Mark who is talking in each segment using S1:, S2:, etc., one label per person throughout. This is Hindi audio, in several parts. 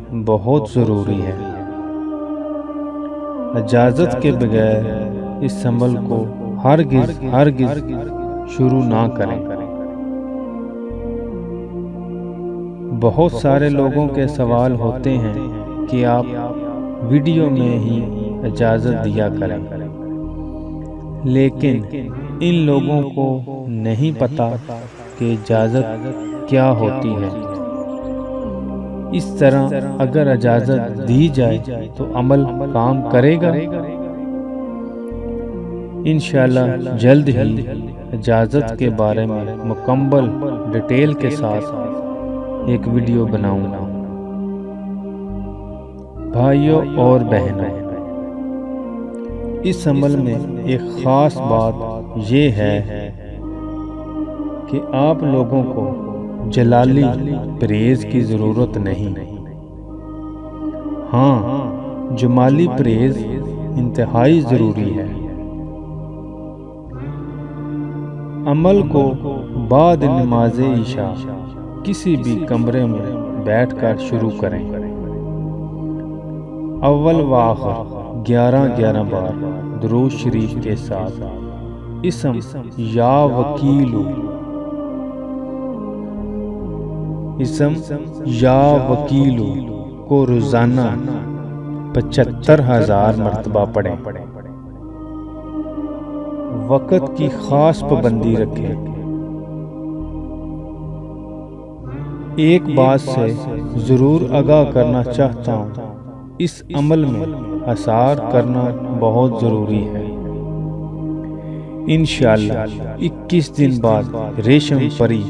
S1: बहुत ज़रूरी है। इजाज़त के बगैर इस अमल को हरगिज़ शुरू ना करें। बहुत सारे लोगों के सवाल होते हैं कि आप वीडियो में ही इजाज़त दिया करें, लेकिन इन लोगों को नहीं पता कि इजाज़त क्या होती है। इस तरह अगर इजाज़त दी जाए तो अमल काम करेगा। इंशाअल्लाह जल्द ही इजाज़त के बारे में मुकम्मल डिटेल के साथ एक वीडियो बनाऊंगा। भाइयों और बहनों, इस अमल में एक ख़ास बात ये है कि आप लोगों को जलाली परहेज़ की ज़रूरत नहीं। हाँ, जमाली परहेज़ इंतहाई ज़रूरी है। अमल को बाद नमाज इशा किसी भी कमरे में बैठकर शुरू करें। अव्वल व आखिर 11 बार दुरूद शरीफ के साथ इसम या वकीलू को रोज़ाना 75,000 मरतबा पढ़ें। वक़्त की ख़ास पाबंदी रखें। एक बात से ज़रूर आगाह करना चाहता हूँ, इस अमल में असर करना बहुत ज़रूरी है। इंशाअल्लाह 21 दिन बाद रेशम परी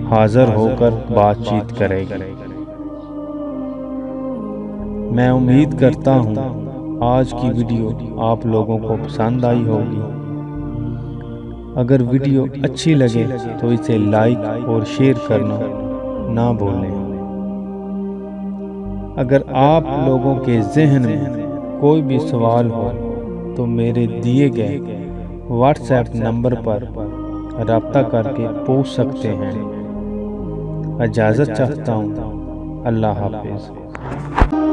S1: हाज़िर होकर बातचीत करेगी। मैं उम्मीद करता हूँ आज की वीडियो आप लोगों को पसंद आई होगी। अगर वीडियो अच्छी लगे तो इसे लाइक और शेयर करना ना भूलें। अगर आप लोगों के ज़हन में कोई भी सवाल हो तो मेरे दिए गए व्हाट्सएप नंबर पर रब्ता करके पूछ सकते हैं। इजाज़त चाहता हूँ। अल्लाह हाफ़िज़।